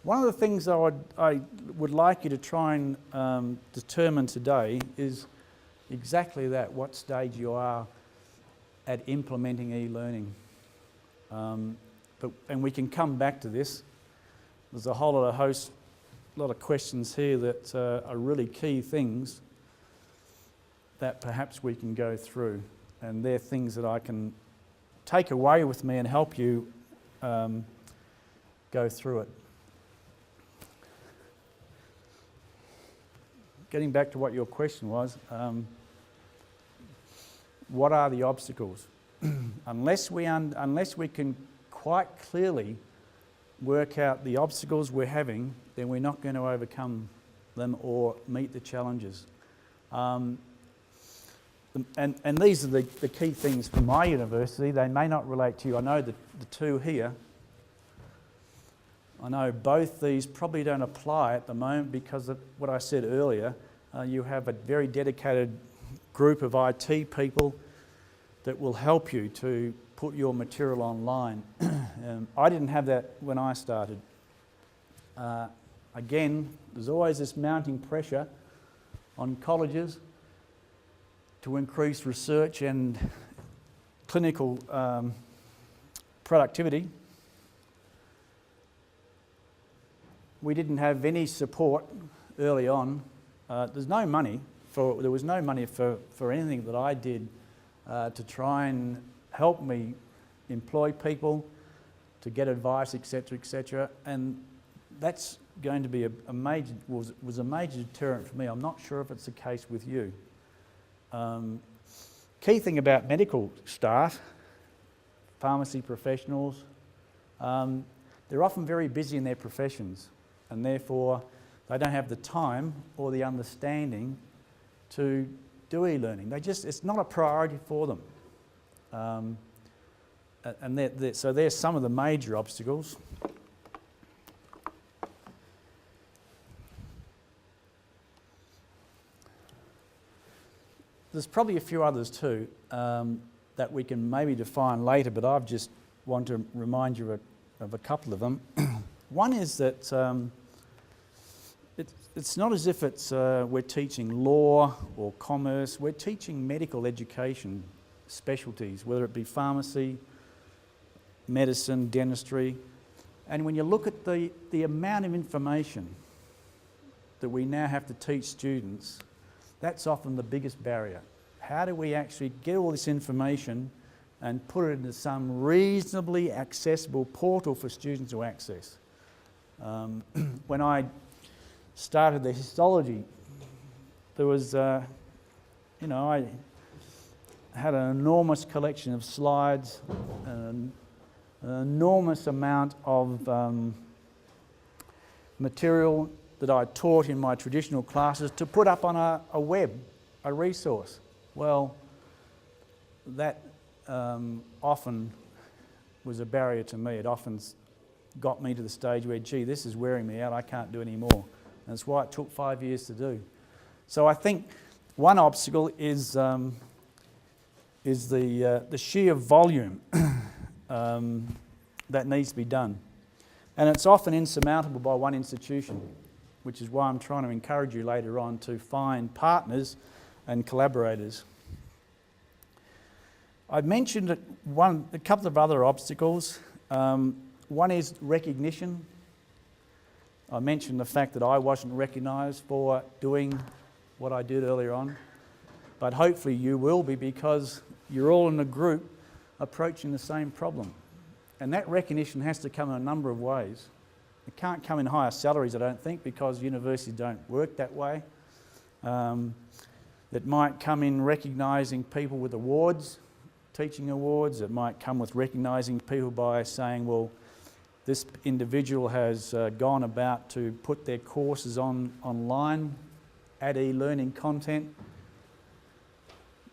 One of the things I would like you to try and determine today is exactly that, what stage you are at implementing e-learning. And we can come back to this. There's a whole lot of questions here that are really key things that perhaps we can go through, and they're things that I can take away with me and help you go through it. Getting back to what your question was, what are the obstacles? Unless we can quite clearly work out the obstacles we're having, then we're not going to overcome them or meet the challenges. And these are the key things for my university. They may not relate to you. I know the two here. I know both these probably don't apply at the moment because of what I said earlier. You have a very dedicated group of IT people that will help you to put your material online. I didn't have that when I started. Again, there's always this mounting pressure on colleges to increase research and clinical productivity. We didn't have any support early on. There was no money for anything that I did to try and help me employ people, to get advice, etc., etc. And that's going to be was a major deterrent for me. I'm not sure if it's the case with you. Key thing about medical staff, pharmacy professionals, they're often very busy in their professions, and therefore they don't have the time or the understanding to do e-learning. It's not a priority for them. So there's some of the major obstacles. There's probably a few others too that we can maybe define later, but I've just want to remind you of a couple of them. One is that it's not as if we're teaching law or commerce. We're teaching medical education specialties, whether it be pharmacy, medicine, dentistry. And when you look at the amount of information that we now have to teach students, that's often the biggest barrier. How do we actually get all this information and put it into some reasonably accessible portal for students to access? When I started the histology, there was, I had an enormous collection of slides, an enormous amount of material that I taught in my traditional classes to put up on a resource. Well, that often was a barrier to me. It often got me to the stage where, gee, this is wearing me out, I can't do any more. And that's why it took 5 years to do. So I think one obstacle is the sheer volume that needs to be done. And it's often insurmountable by one institution, which is why I'm trying to encourage you later on to find partners and collaborators. I've mentioned a couple of other obstacles. One is recognition. I mentioned the fact that I wasn't recognised for doing what I did earlier on, but hopefully you will be, because you're all in a group approaching the same problem. And that recognition has to come in a number of ways. It can't come in higher salaries, I don't think, because universities don't work that way. It might come in recognising people with awards, teaching awards. It might come with recognising people by saying, well, this individual has gone about to put their courses online, add e-learning content.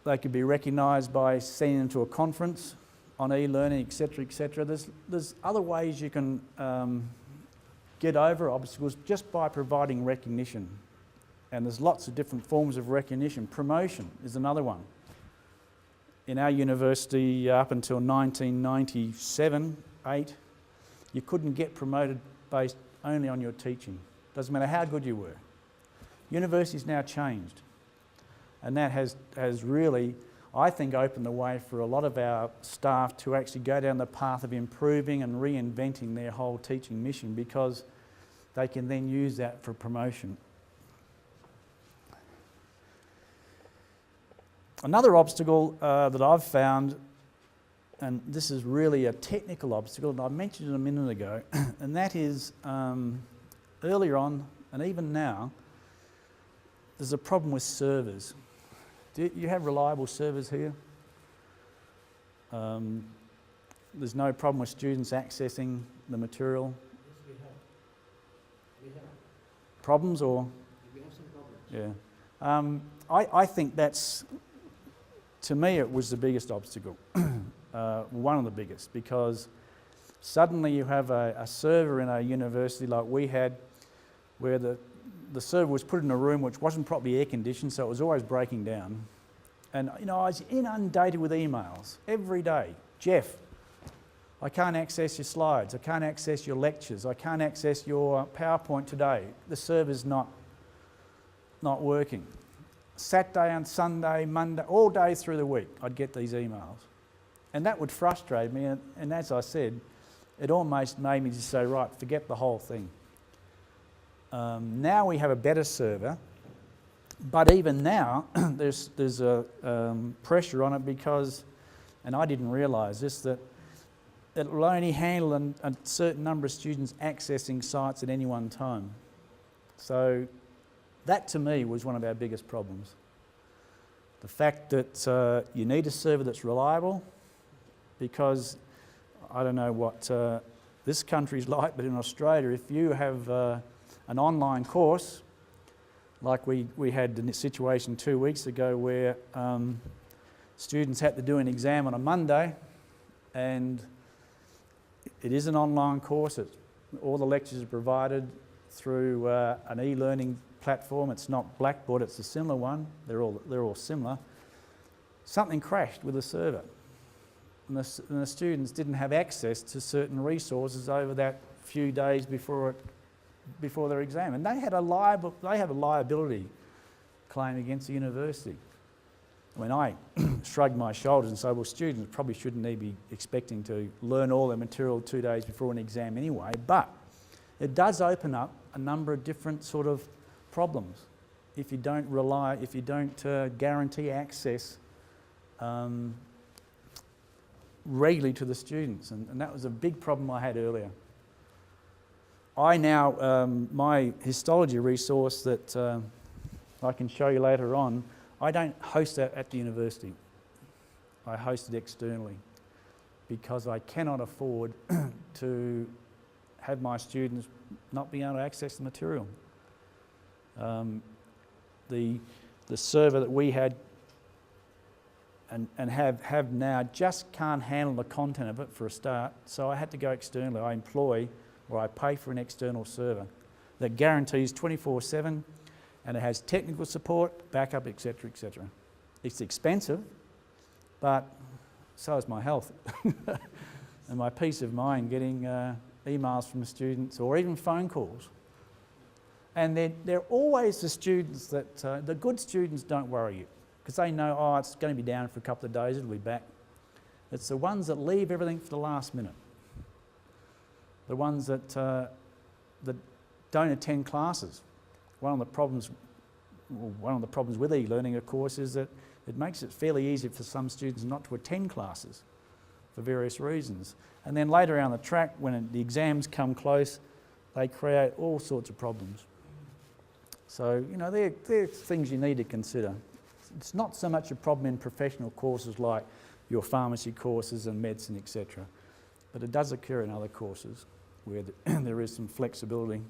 They could be recognised by sending them to a conference on e-learning, etc., etc. There's other ways you can get over obstacles just by providing recognition. And there's lots of different forms of recognition. Promotion is another one. In our university, up until 1997, 8, you couldn't get promoted based only on your teaching. Doesn't matter how good you were. University's now changed. And that has really, I think, opened the way for a lot of our staff to actually go down the path of improving and reinventing their whole teaching mission, because they can then use that for promotion. Another obstacle that I've found, and this is really a technical obstacle, and I mentioned it a minute ago, and that is earlier on, and even now, there's a problem with servers. Do you have reliable servers here? There's no problem with students accessing the material? Yes, we have. Problems, or? We have some problems. Yeah. I think that's, to me, it was the biggest obstacle. One of the biggest, because suddenly you have a server in a university like we had, where the server was put in a room which wasn't properly air conditioned, so it was always breaking down. And I was inundated with emails every day. Geoff, I can't access your slides, I can't access your lectures, I can't access your PowerPoint today. The server's not working. Saturday and Sunday, Monday, all days through the week, I'd get these emails. And that would frustrate me, and as I said, it almost made me just say, right, forget the whole thing. Now we have a better server, but even now there's a pressure on it, because, and I didn't realise this, that it will only handle a certain number of students accessing sites at any one time. So that to me was one of our biggest problems. The fact that you need a server that's reliable, because I don't know what this country's like, but in Australia, if you have an online course, like we had a situation 2 weeks ago where students had to do an exam on a Monday, and it is an online course. All the lectures are provided through an e-learning platform. It's not Blackboard, it's a similar one. They're all similar. Something crashed with the server, and the students didn't have access to certain resources over that few days before their exam, and they have a liability claim against the university. When I shrugged my shoulders and said, well, students probably shouldn't be expecting to learn all their material 2 days before an exam anyway, but it does open up a number of different sort of problems if you don't guarantee access regularly to the students, and that was a big problem I had earlier. I now, my histology resource that I can show you later on, I don't host that at the university. I host it externally, because I cannot afford to have my students not being able to access the material. The server that we had and have now just can't handle the content of it for a start, so I had to go externally. I employ, or I pay for, an external server that guarantees 24/7, and it has technical support, backup, etc., etc. It's expensive, but so is my health and my peace of mind getting emails from the students, or even phone calls. And they're always the students that, the good students don't worry you, because they know, oh, it's going to be down for a couple of days, it'll be back. It's the ones that leave everything for the last minute. The ones that don't attend classes. One of the problems with e-learning, of course, is that it makes it fairly easy for some students not to attend classes for various reasons. And then later down the track, when the exams come close, they create all sorts of problems. So, you know, they're things you need to consider. It's not so much a problem in professional courses like your pharmacy courses and medicine, etc. But it does occur in other courses where there is some flexibility.